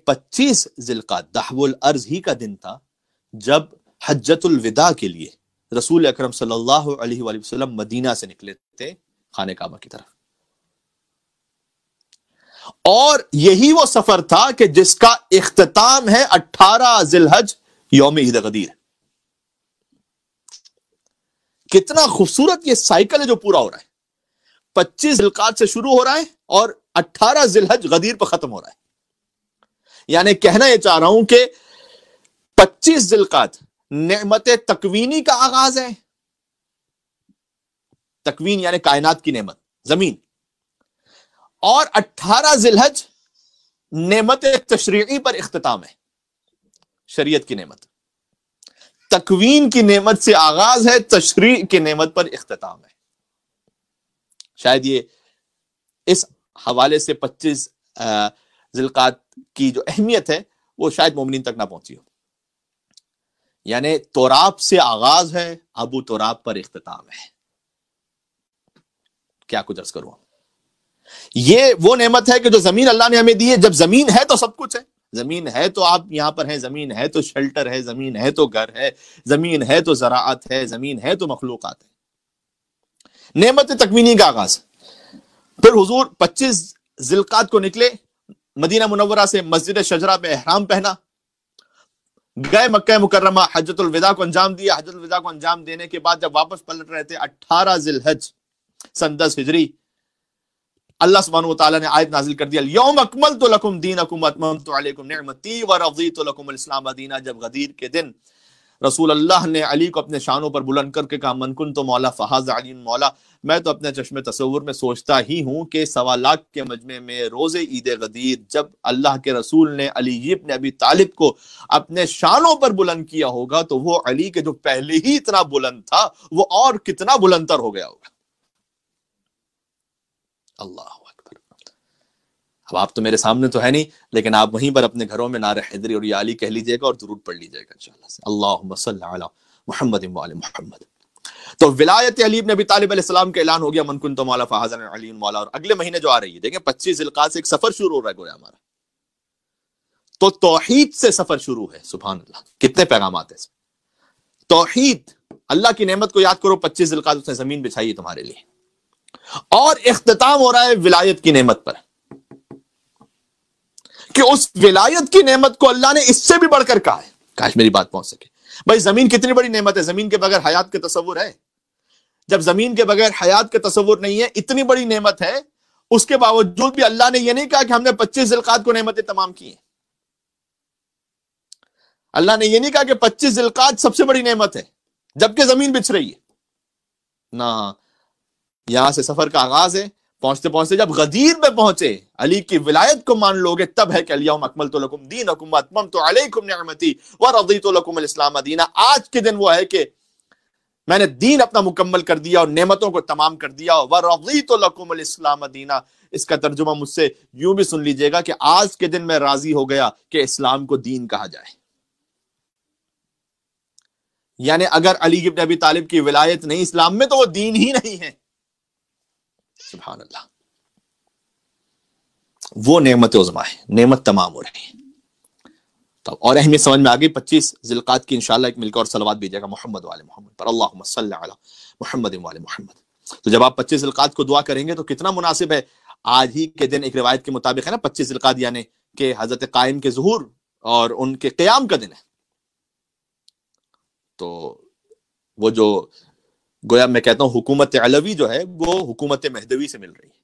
25 ذوالقعدہ دحو الارض ہی کا دن تھا جب حجۃ الوداع کے لیے رسول اکرم صلی اللہ علیہ وآلہ وسلم مدینہ سے نکلے تھے خانہ کعبہ کی طرف. اور یہی وہ سفر تھا کہ جس کا اختتام ہے 18 ذی الحج یوم عید غدیر. کتنا خوبصورت یہ سائیکل ہے جو پورا ہو رہا ہے. 25 ذی القعدہ سے شروع ہو رہا ہے اور 18 ذی الحج غدیر پر ختم ہو رہا ہے. یعنی کہنا یہ چاہ رہا ہوں کہ 25 ذی القعدہ نعمت تکوینی کا آغاز ہے. تکوین یعنی کائنات کی نعمت زمین. اور 18 ذی الحج نعمت تشریعی پر اختتام ہے. شریعت کی نعمت تکوین کی نعمت سے آغاز ہے, تشریع کی نعمت پر اختتام ہے. شاید یہ اس حوالے سے 25 ذی القعدہ کی جو اہمیت ہے وہ شاید مومنین تک نہ پہنچی ہو. یعنی توراب سے آغاز ہے, ابو توراب پر اختتام ہے. کیا کچھ عرض کروں. یہ وہ نعمت ہے کہ جو زمین اللہ نے ہمیں دی ہے. جب زمین ہے تو سب کچھ ہے. زمین ہے تو آپ یہاں پر ہیں, زمین ہے تو شیلٹر ہے, زمین ہے تو گھر ہے, زمین ہے تو زراعت ہے, زمین ہے تو مخلوقات ہے. نعمت تکوینی کا آغاز. پھر حضور 25 ذی القعدہ کو نکلے, مدینہ منورہ سے مسجد شجرہ پہ احرام پہنا, گئے مکہ مکرمہ, حجۃ الوداع کو انجام دیا. حجۃ الوداع کو انجام دینے کے بعد جب واپس پلٹ رہے تھے 18 ذی الحج سن 10 ہجری, اللہ سبحانہ وتعالی نے آیت نازل کر دیا, اليوم اکملت لکم دینکم واتممت علیکم نعمتی ورضیت لکم الاسلام دینا. جب غدیر کے دن رسول اللہ نے علی کو اپنے شانوں پر بلند کر کے کہا, من کنت مولا فہذا علی مولا. میں تو اپنے چشم تصور میں سوچتا ہی ہوں کہ 1.25 لاکھ کے مجمع میں روز عید غدیر جب اللہ کے رسول نے علی ابن ابی طالب کو اپنے شانوں پر بلند کیا ہوگا تو وہ علی کے جو پہلے ہی اتنا بلند تھا وہ اور کتنا بلند تر ہو گیا ہوگا. اللہ اکبر. اب آپ تو میرے سامنے تو ہے نہیں, لیکن آپ وہیں پر اپنے گھروں میں نعرہ حیدری اور یا علی کہہ لیجئے گا اور درود پڑھ لیجئے گا انشاءاللہ سے. اللہم صلی علی محمد وعلی محمد. تو ولایت علی ابن ابی طالب علیہ السلام کا اعلان ہو گیا, من کنت مولا فہذا علی مولا. اور اگلے مہینے جو آ رہی ہے, دیکھیں 25 ذی القعدہ سے ایک سفر شروع ہو رہا ہے گویا ہمارا. تو توحید سے سفر شروع ہے. سبحان اللہ, کتنے پیغامات ہیں اس میں. توحید, اللہ کی نعمت کو یاد کرو. 25 ذی القعدہ سے زمین بچھائی ہے تمہارے لیے, اور اختتام ہو رہا ہے ولایت کی نعمت پر, کہ اس ولایت کی نعمت کو اللہ نے اس سے بھی بڑھ کر کہا ہے. کاش میری بات پہنچ سکے. بھائی زمین کتنی بڑی نعمت ہے. زمین کے بغیر حیات کے تصور ہے. جب زمین کے بغیر حیات کے تصور نہیں ہے, اتنی بڑی نعمت ہے, اس کے باوجود بھی اللہ نے یہ نہیں کہا کہ ہم نے 25 ذی القعدہ کو نعمتیں تمام کی ہیں. اللہ نے یہ نہیں کہا کہ 25 ذی القعدہ سب سے بڑی نعمت ہے جبکہ زمین بچھ رہی ہے. نہ, یہاں سے سفر کا آغاز ہے. پہنچتے پہنچتے جب غدیر میں پہنچے, علی کی ولایت کو مان لوگے, تب ہے کہ الیوم اکملت لکم دینکم واتممت علیکم نعمتی ورضیت لکم الاسلام دینا. آج کے دن وہ ہے کہ میں نے دین اپنا مکمل کر دیا اور نعمتوں کو تمام کر دیا. ورضیت لکم الاسلام دینا, اس کا ترجمہ مجھ سے یوں بھی سن لیجئے گا کہ آج کے دن میں راضی ہو گیا کہ اسلام کو دین کہا جائے. یعنی اگر علی ابن ابی طالب کی ولایت نہیں اسلام میں تو وہ دین ہی نہیں ہے. سبحان اللہ. وہ نعمت عظمیٰ ہے, نعمت تمام ہو رہی ہے. تو اور اہمیت سمجھ میں آ گئی. 25 ذی القعدہ کی انشاءاللہ ایک مل کر اور صلوات بھیجیے گا محمد وعلی محمد پر, اللہم صلی علی محمد وعلی محمد. تو جب آپ 25 ذی القعدہ کو دعا کریں گے تو کتنا مناسب ہے. آج ہی کے دن ایک روایت کے مطابق ہے نا 25 ذی القعدہ, یعنی کہ حضرت قائم کے ظہور اور ان کے قیام کا دن ہے. تو وہ جو گویا میں کہتا ہوں حکومت علوی جو ہے وہ حکومت مہدوی سے مل رہی ہے.